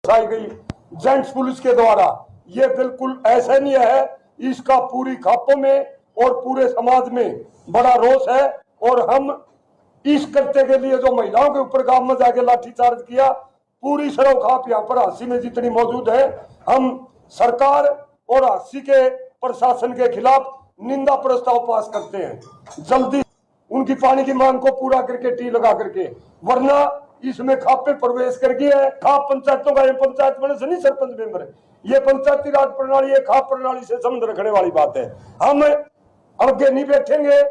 आई गई gents police के द्वारा, ये बिल्कुल ऐसा नहीं है। इसका पूरी खापों में और पूरे समाज में बड़ा रोष है। और हम इस करते के लिए जो महिलाओं के ऊपर गांव में जाके लाठीचार्ज किया, पूरी सरोखाप यहाँ पर हांसी में जितनी मौजूद है, हम सरकार और हांसी के प्रशासन के खिलाफ निंदा प्रस्ताव पास करते हैं। जल्दी उनकी पानी की मांग को पूरा करके टी लगा करके, वरना इसमें खापे प्रवेश कर गए हैं। खाप पंचायतों का, ये पंचायत बने से नहीं सरपंच मेंबर है, ये पंचायती राज प्रणाली है, खाप प्रणाली से संबंध रखने वाली बात है। हम आगे नहीं बैठेंगे।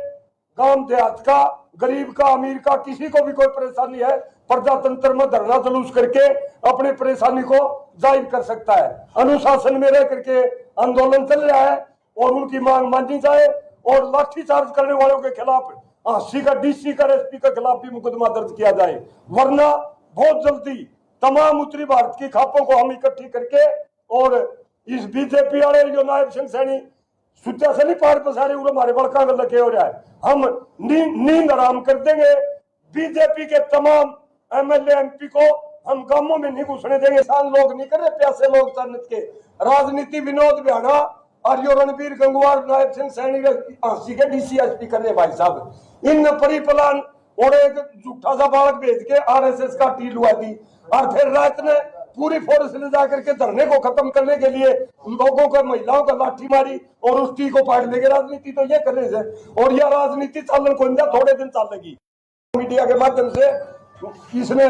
गांव देहात का, गरीब का, अमीर का, किसी को भी कोई परेशानी है, प्रजातंत्र में धरना जुलूस करके अपनी परेशानी को जाहिर कर सकता है। अनुशासन में रह करके आंदोलन चल रहा है और उनकी मांग मानी जाए और लाठीचार्ज करने वालों के खिलाफ हांसी का, डीसी का, एसपी के खिलाफ भी मुकदमा दर्ज किया जाए। वरना बहुत जल्दी तमाम उत्तरी भारत की खापों को हम इकट्ठी करके और इस बीजेपी वाले जो नायब सिंह सैनी सुत्या से नहीं पार पसारे हमारे बड़का में लगे हो रहा है, हम नींद आराम कर देंगे। बीजेपी के तमाम एमएलए एमपी को हम गांवों में नहीं घुसने देंगे। किसान लोग नहीं कर रहे, प्यासे लोग चन्नत के राजनीति विनोद बिहाना और यो रणबीर गंगवार, नायब सिंह सैनी हांसी के डीसी एसपी कर रहे भाई साहब। इन परिपलान और एक झूठा सा बालक भेज के आरएसएस का टी लुआ दी और फिर रात में पूरी फोर्स ले जाकर के धरने को खत्म करने के लिए लोगों को, महिलाओं का लाठी मारी और उस टी को पाट लेंगे। राजनीति तो ये कर रहे थे और यह राजनीति चालन को थोड़े दिन चलेगी। मीडिया के माध्यम से इसने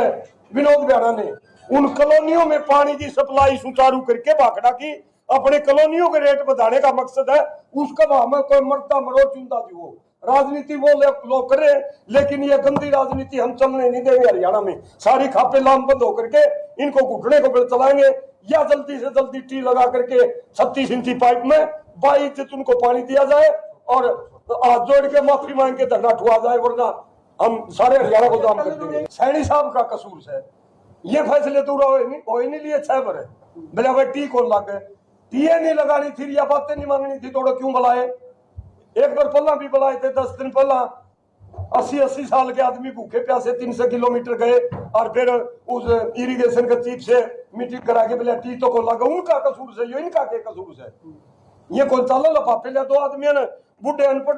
विनोद बिहाना ने उन कॉलोनियों में पानी की सप्लाई सुचारू करके भाखड़ा की अपने कॉलोनियों के रेट बढ़ाने का मकसद है। उसका वहां में कोई मरता मरो चुनता जी वो राजनीति वो लोग कर रहे हैं, लेकिन ये गंदी राजनीति हम चलने नहीं देंगे। हरियाणा में सारी खापे लामबंद होकर के इनको घुटने को बिल चलाएंगे या जल्दी से जल्दी टी लगा करके 36 इंची पाइप में 22 उनको पानी दिया जाए और हाथ जोड़ के माफी मांग के धरना ठुआ जाए, वरना हम सारे हरियाणा को जाम कर देंगे। सैनी साहब का कसूर है, ये फैसले तो हो ही नहीं लिए 6 बार भले भाई टी कौन लग गए, टी नहीं लगानी थी या बातें नहीं मांगनी थी, थोड़ा क्यों बुलाए। एक बार पहला भी बुलाए थे, 10 दिन पहला 80 साल के आदमी भूखे प्यासे 300 किलोमीटर गए और फिर उस इरिगेशन के चीफ से मीटिंग करा के बोले टी तो को लगा। उनका कसूर से, ये इनका के कसूर से, ये कौन चाल लफाफे ले दो आदमी ने बुढ़े अनपढ़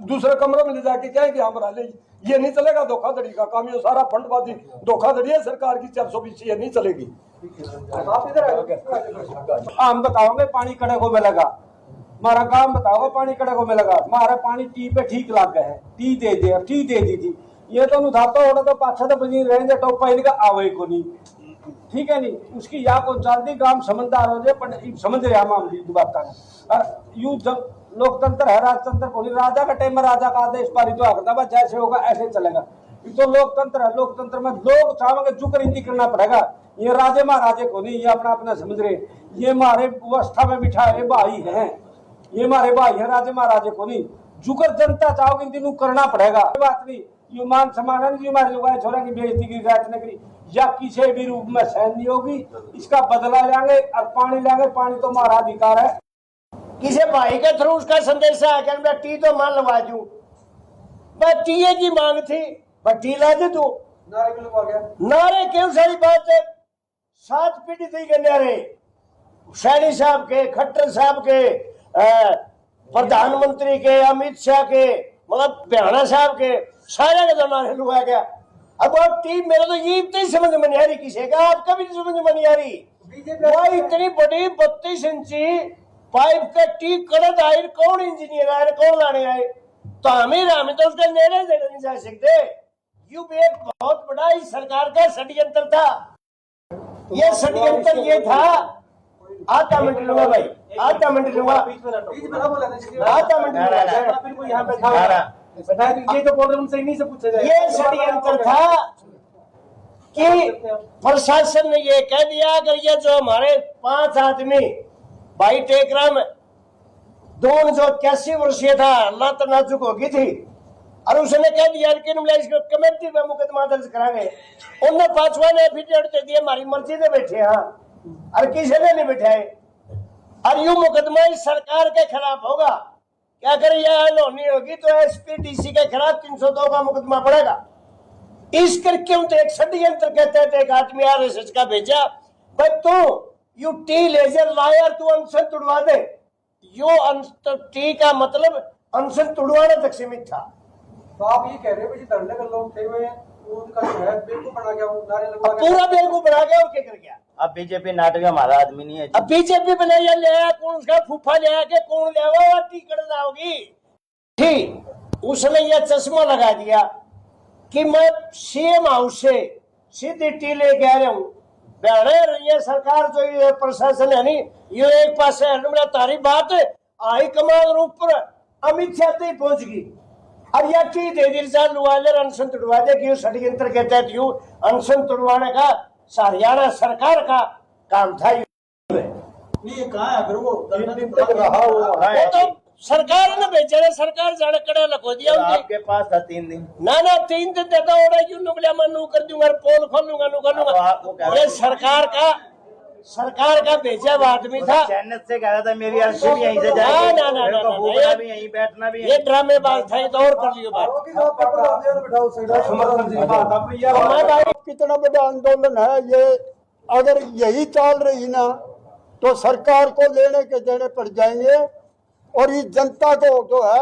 दूसरे कमरे में ले जाके क्या है कि हमारा ले, ये नहीं चलेगा। धोखाधड़ी का काम, ये सारा फंडबाजी धोखाधड़ी है सरकार की 420, ये नहीं चलेगी। हम बताओगे पानी कड़े को मिलेगा, हमारा काम बताओगे पानी कड़े को मिलेगा, हमारा पानी टी पे ठीक लग गया है, टी दे दी थी। ये तो नुधाता हो तो 5-6 बजे रहेंगे तो पहले का आवे को नहीं, ठीक है नहीं। उसकी या कौन चलती काम समझदार हो जाए, समझ रहे हम बात यू जब लोकतंत्र है, राजतंत्र को नहीं। राजा का टाइम में राजा का आदेश पारित तो हकदा जैसे होगा ऐसे चलेगा। ये तो लोकतंत्र है, लोकतंत्र में लोग चाहोगे जुकर इंदी करना पड़ेगा। ये राजे महाराजे को नहीं, ये अपना अपना समझ रहे। ये हमारे व्यवस्था में बिठाए भाई हैं, ये हमारे भाई है, राजे महाराजे को नहीं। जुकर जनता चाहोगे इन करना पड़ेगा। बात नहीं, ये मान सम्मान हमारे लोग छोरा की बेइज्जती की रात न करी या किसी भी रूप में सहन नहीं होगी। इसका बदला लेंगे और पानी लेंगे, पानी तो हमारा अधिकार है। किसी भाई के थ्रू उसका संदेश आया कि मैं टी तो मान लगा दूं, मैं टीए की मांग थी, मैं टी ला दे तू। नारे क्यों सारी बात है, 7 पीढ़ी थी के नारे सैनी साहब के, खट्टर साहब के, प्रधानमंत्री के, अमित शाह के, मतलब बिहाना साहब के, सारे के नारे लुआ गया। अब आप टीम मेरे तो ये इतनी समझ में नहीं आ रही, किसी का आपका भी समझ में नहीं आ रही। वो इतनी बड़ी 32 इंची पाइप का टी कड़त आए, कौन इंजीनियर आए, कौन लाने आए, तो हमें तो उसका निर्णय देने नहीं जा सकते। यू भी एक बहुत बड़ा इस सरकार का षड्यंत्र था। ये षड्यंत्र ये था, आधा मिनट लूंगा भाई, आधा मिनट लूंगा, आधा मिनट ये तो बोल उनसे इन्हीं से पूछा जाए। ये षड्यंत्र था कि प्रशासन ने ये कह दिया कि ये जो हमारे 5 आदमी भाई टेकराम दोन जो 81 वर्षीय था, लत नाजुक हो गई थी और उसने कह दिया कि कमेटी में मुकदमा दर्ज कराएंगे। उनने 5वां ने एफिडेविट दे दिया, हमारी मर्जी से बैठे हाँ, और किसी ने नहीं बैठाए। और यूं मुकदमा इस सरकार के खिलाफ होगा कि अगर यह हल होनी होगी तो एसपी डीसी के खिलाफ 302 का मुकदमा पड़ेगा। इस करके उनसे एक षड्यंत्र कहते थे, एक आदमी आरएसएस का भेजा भाई तू यू टी लेजर लायर तू अनशन तुड़वा दे। टी का मतलब अनशन तुड़वाने तक सीमित था। तो आप ये कह रहे हो कि धरने में लोग थे हुए उनका जो है बेवकूफ बना गया, नारे लगवा अब पूरा बेवकूफ बना गया और क्या कर गया। अब बीजेपी नाटक हमारा आदमी नहीं है। अब बीजेपी बनाया लिया कौन उसका फूफा लिया के कौन लिया टिकट लाओगी। ठीक उसने यह चश्मा लगा दिया कि मैं सीएम हाउस से सीधी टी लेके आ रहा हूँ। ये सरकार जो ये प्रशासन है नी ये एक पास है मेरा तारी बात हाई कमान ऊपर अमित शाह तक पहुंच गई। अब यह टी दे दिल अनशन तुड़वा दे कि षड्यंत्र के तहत यू अनशन तुड़वाने का हरियाणा सरकार का काम था। नहीं कहाँ है फिर वो वो तो सरकार ने भेजा है, सरकार जाने कड़े लखो दिया तो आपके पास था 3 दिन। ना 3 दिन देता हो रहा क्यों नुकलिया मैं नू कर दूंगा पोल खोलूंगा नू करूंगा। ये सरकार का भेजा हुआ आदमी था। चैनल से कह रहा था मेरी अर्जी भी यहीं से जाएगी, ना भी यहीं बैठना भी ये ड्रामेबाज था। ये तो और कर लियो बात। कितना बड़ा आंदोलन है ये। अगर यही चाल रही ना तो सरकार को लेने के देने पड़ जाएंगे। और इस जनता को जो है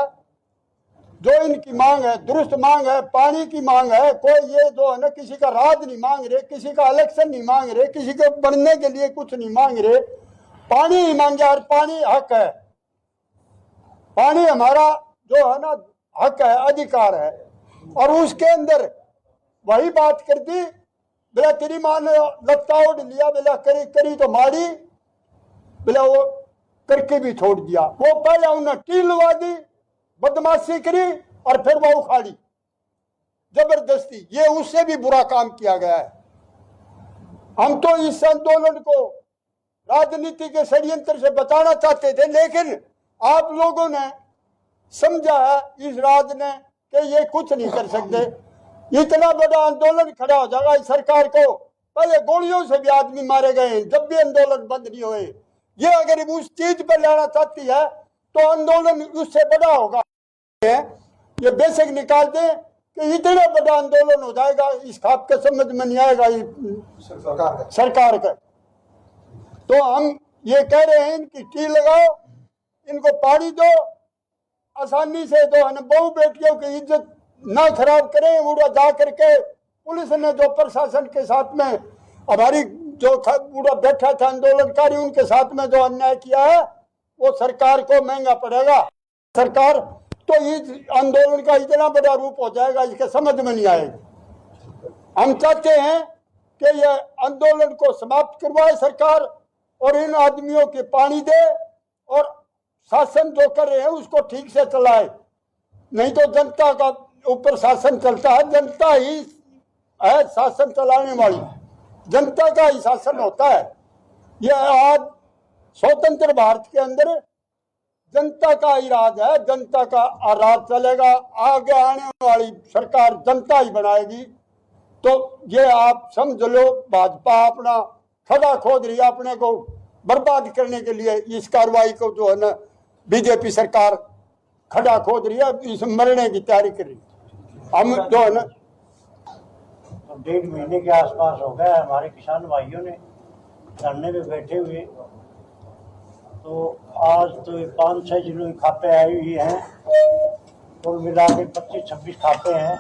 जो इनकी मांग है दुरुस्त मांग है, पानी की मांग है। कोई ये जो है ना किसी का राज नहीं मांग रहे, किसी का इलेक्शन नहीं मांग रहे, किसी के बनने के लिए कुछ नहीं मांग रहे, पानी ही मांगे। और पानी हक है, पानी हमारा जो है ना हक है, अधिकार है। और उसके अंदर वही बात कर दी बोला तेरी माँ ने लत्ता उड़ लिया, बोला करी करी तो मारी, बोला वो करके भी छोड़ दिया। वो पहले उन्हें टी लगा दी, बदमाशी करी और फिर वो उखाड़ी जबरदस्ती। ये उससे भी बुरा काम किया गया है। हम तो इस आंदोलन को राजनीति के षड्यंत्र से बचाना चाहते थे, लेकिन आप लोगों ने समझा है इस राज ने कि ये कुछ नहीं कर सकते। इतना बड़ा आंदोलन खड़ा हो जाएगा इस सरकार को। पहले गोलियों से भी आदमी मारे गए जब भी आंदोलन बंद नहीं हुए। ये अगर उस चीज पर लाना चाहती है तो आंदोलन उससे बड़ा होगा। ये बेसिक निकाल दे कि इतना बड़ा आंदोलन हो जाएगा, इस खाप के समझ में नहीं आएगा सरकार का। तो हम ये कह रहे हैं इनकी टी लगाओ, इनको पानी दो, आसानी से दो, बहु बेटियों की इज्जत ना खराब करें। उड़ा जा करके पुलिस ने जो प्रशासन के साथ में हमारी जो पूरा बैठा था आंदोलनकारी उनके साथ में जो अन्याय किया है वो सरकार को महंगा पड़ेगा। सरकार तो इस आंदोलन का इतना बड़ा रूप हो जाएगा इसके समझ में नहीं आएगा। हम चाहते हैं कि यह आंदोलन को समाप्त करवाए सरकार और इन आदमियों के पानी दे और शासन जो कर रहे हैं उसको ठीक से चलाए। नहीं तो जनता का ऊपर शासन चलता है, जनता ही है शासन चलाने वाली, जनता का ही शासन होता है। यह आज स्वतंत्र भारत के अंदर जनता का ही राज है, जनता का राज चलेगा। आगे आने वाली सरकार जनता ही बनाएगी। तो ये आप समझ लो भाजपा अपना खड़ा खोद रही है अपने को बर्बाद करने के लिए। इस कार्रवाई को जो है ना बीजेपी सरकार खड़ा खोद रही है, इस मरने की तैयारी कर रही है। हम जो है ना 1.5 महीने के आसपास हो गया हमारे किसान भाइयों ने धरने पे बैठे हुए। तो आज तो 5-6 जिलों की खापें आई हुई हैं, कुल मिला के 25-26 खापें हैं।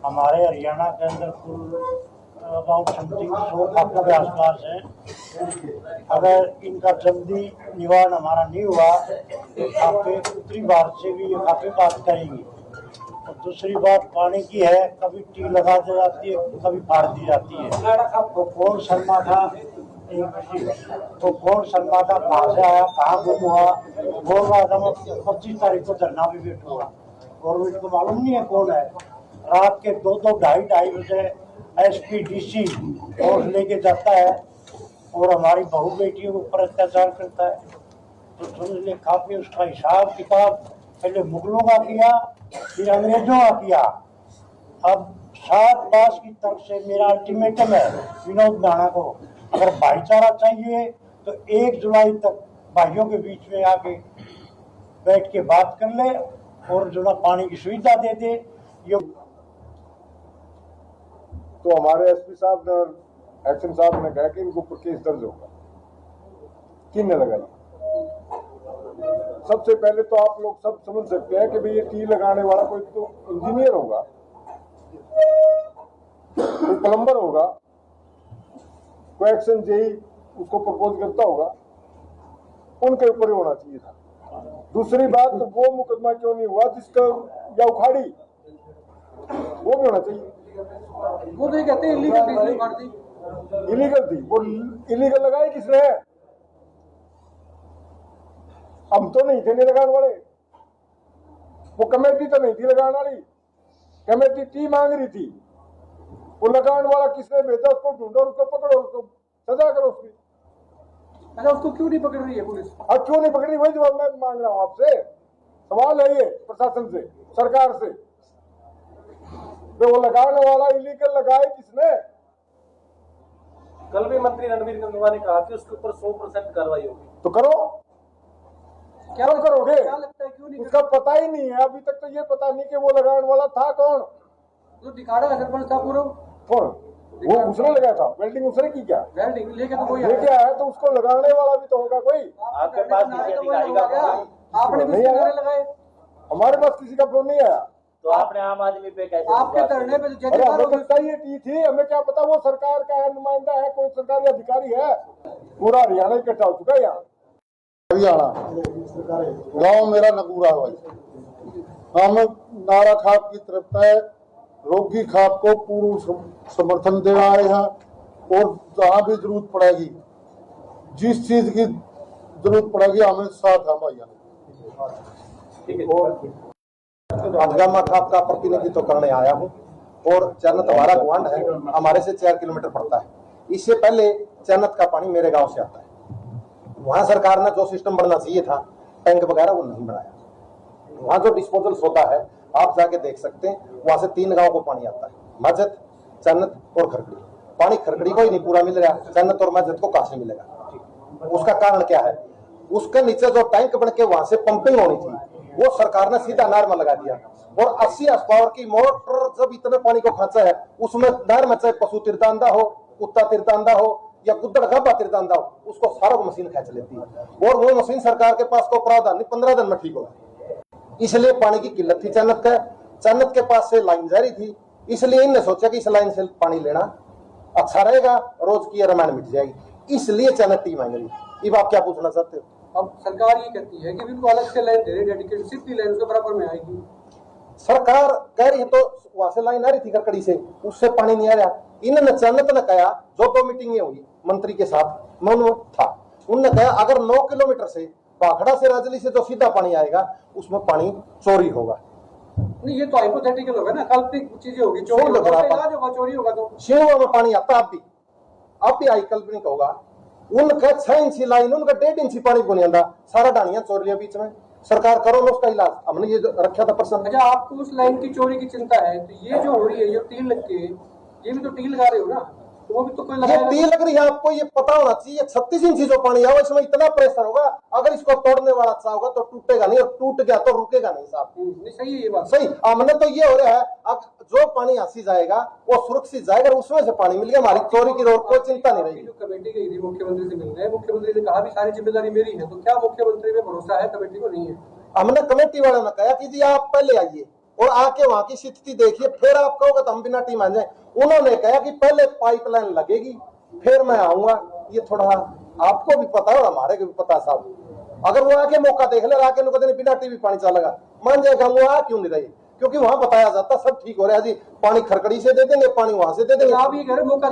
हमारे हरियाणा के अंदर कुल अबाउट समथिंग 100 खापों के आसपास हैं। अगर इनका जल्दी निवारण हमारा नहीं हुआ तो खापें उत्तरी भारत से भी ये खापें बात करेंगी। और दूसरी बात पानी की है, कभी टी लगा दी जाती है, कभी फाड़ दी जाती है। तो कौन शर्मा था, तो कौन शर्मा था, कहाँ से आया, कहाँ गुम हुआ, बोल रहा था मैं 25 तारीख को धरना भी बैठूंगा। गवर्नमेंट को मालूम नहीं है कौन है। रात के 2-2, 2:30 बजे SPDC फोर्स लेके जाता है और हमारी बहू बेटियों के ऊपर अत्याचार करता है। तो समझ ले काफी उसका हिसाब किताब पहले मुगलों का किया फिर अंग्रेजों का किया। अब 7 पास की तरफ से मेरा अल्टीमेटम है विनोद नाना को, अगर भाईचारा चाहिए तो 1 जुलाई तक भाइयों के बीच में आके बैठ के बात कर ले और जो ना पानी की सुविधा दे दे। ये तो हमारे एसपी साहब ने एक्शन साहब ने कहा कि इनको ऊपर केस दर्ज होगा। किसने लगाई? सबसे पहले तो आप लोग सब समझ सकते हैं कि भाई ये टी लगाने वाला कोई तो इंजीनियर होगा, कोई प्लम्बर होगा, कोई एक्शन जेई उसको प्रपोज करता होगा, उनके ऊपर ही होना चाहिए था। दूसरी बात, तो वो मुकदमा क्यों नहीं हुआ जिसका या उखाड़ी, वो भी होना चाहिए। वो तो कहते हैं इलीगल बिजली उखाड़ दी। इलीगल थी वो, इलीगल लगाई किसने? हम तो नहीं थे लगाने वाले, वो कमेटी तो नहीं थी लगाने वाली, कमेटी टी मांग रही थी। वो लगाने वाला किसने भेजा? उसको ढूंढो, उसको पकड़ो, उसको सजा करो उसकी। अच्छा, उसको क्यों नहीं पकड़ रही है पुलिस? अब क्यों नहीं पकड़ रही, वही जवाब मैं मांग रहा हूं आपसे। सवाल है ये प्रशासन से, सरकार से, वो लगाने वाला इलीगल लगाए किसने? कल भी मंत्री रणवीर गंगवा ने कहा कि उसके ऊपर 100% कार्रवाई होगी। तो करो, क्या करोगे? क्या लगता है क्यों नहीं? उसका पता ही नहीं है अभी तक, तो ये पता नहीं कि वो लगाने वाला था कौन। तो दिखाड़ा सरपंच था पूरा, कौन? वो उसने लगाया था, वेल्डिंग उसने की क्या? वेल्डिंग लेके तो कोई लेके आया, तो उसको लगाने वाला भी तो होगा कोई। आपके पास किसी अधिकारी का फोन? आपने भी नहीं आया। नारे लगाए, हमारे पास किसी का फोन नहीं आया। तो आपने आम आदमी पे कैसे आपके विश्वास धरने किया? पे अरे हमें जज लगता ये टी थी, हमें क्या पता वो सरकार का है, नुमाइंदा है, कोई सरकारी अधिकारी है। पूरा हरियाणा इकट्ठा हो चुका है यहाँ। हरियाणा गांव मेरा नगूरा भाई, हम नारा खाप की तरफ है, रोगी खाप को पूर्ण समर्थन दे रहे हैं। और जहां भी जरूरत पड़ेगी, जिस चीज की जरूरत पड़ेगी, हमें साथ हम भैया। अजगामा खाप का प्रतिनिधित्व करने आया हूँ और चैनत हमारा गुआंढ है, हमारे से 4 किलोमीटर पड़ता है। इससे पहले चैनत का पानी मेरे गांव से आता है। वहां सरकार ने जो सिस्टम बनना चाहिए था, टैंक वगैरह, वो नहीं बनाया। वहां जो डिस्पोजल्स होता है, आप जाके देख सकते हैं, वहां से 3 गांव को पानी आता है, मस्जिद, चन्नत और खरकड़ी। पानी खरकड़ी को ही नहीं पूरा मिल रहा, चन्नत और मस्जिद को कहां से मिलेगा? उसका कारण क्या है? उसके नीचे जो टैंक बन के वहां से पंपिंग होनी थी, वो सरकार ने सीधा नहर में लगा दिया। और 80 पावर की मोटर जब इतने पानी को खींचा है, उसमें नहर में चाहे पशु तिरतांदा हो, कुत्ता तिरतांदा हो या कुत्ता गब्बा तिरतांदा हो, उसको सारा को मशीन खींच लेती है। और वो मशीन सरकार के पास को प्रावधान नहीं, 15 दिन में ठीक होगा। इसलिए पानी की किल्लत थी चन्नत का। चन्नत के पास से लाइन जारी थी, इसलिए इनने सोचा कि इस लाइन से पानी लेना अच्छा रहेगा, रोज की रामायण मिट जाएगी, इसलिए चन्नत टी मांग रही। अब आप क्या पूछना चाहते हो? अब सरकार ये कहती है कि बिल्कुल अलग से लाइन दे रही, डेडिकेटेड सिर्फ लाइन उसके बराबर में आएगी। सरकार कह रही है तो वहां से लाइन आ रही थी कड़कड़ी से, उससे पानी नहीं आ रहा। इन्होंने चन्नत ने कहा, जो 2 मीटिंगें हुई मंत्री के साथ, मैं उनमें था, उन्होंने कहा अगर 9 किलोमीटर से पाखड़ा से राजली से जो सीधा पानी आएगा, उसमें पानी चोरी होगा। नहीं, ये तो हाइपोथेटिकल होगा ना, काल्पनिक चीजें होगी। चोरी लग होगा, रहा तो इलाज होगा, चोरी होगा तो शिववा में पानी आता, अब भी आई काल्पनिक होगा। उनका 6 इंची लाइन, उनका 1.5 इंची पानी को नहीं आता, सारा डानिया चोर लिया बीच में। सरकार करो ना उसका इलाज, हमने ये रखा था प्रश्न। अच्छा, आपको उस लाइन की चोरी की चिंता है, तो ये जो हो रही है, ये टील लग के, ये भी तो टील लगा रहे हो ना, तो वो भी तो कोई ये लगाएगा। टी लग रही है, आपको ये पता होना चाहिए। 36 इंची जो पानी है, इसमें इतना प्रेशर होगा, अगर इसको तोड़ने वाला अच्छा होगा तो टूटेगा नहीं, और टूट गया तो रुकेगा नहीं साहब। नहीं, सही है ये बात। सही, हमने तो ये हो रहा है, अब जो पानी हंसी जाएगा वो सुरक्षित जाएगा, उसमें से पानी मिल गया, हमारी चोरी की कोई चिंता नहीं रहेगी। जो कमेटी गई थी मुख्यमंत्री से मिलने, मुख्यमंत्री ने कहा भी सारी जिम्मेदारी मेरी है, तो क्या मुख्यमंत्री पे भरोसा है, कमेटी को नहीं है? हमने कमेटी वालों ने कहा कि जी आप पहले आइए और आके वहां की स्थिति देखिए, फिर आप कहोगे तो हम बिना टीम आ जाए। उन्होंने कहा कि पहले पाइपलाइन लगेगी, फिर मैं आऊंगा। ये थोड़ा आपको भी पता है और हमारे को भी पता है साहब। अगर वो आके मौका देख ले, आके कहते बिना टीवी पानी चलेगा, मान जाएगा, वो आ क्यों नहीं रही? क्योंकि वहां बताया जाता सब ठीक हो रहा है जी, पानी खरकड़ी से दे देंगे, पानी वहां से दे देंगे। आप ये कह रहे मौका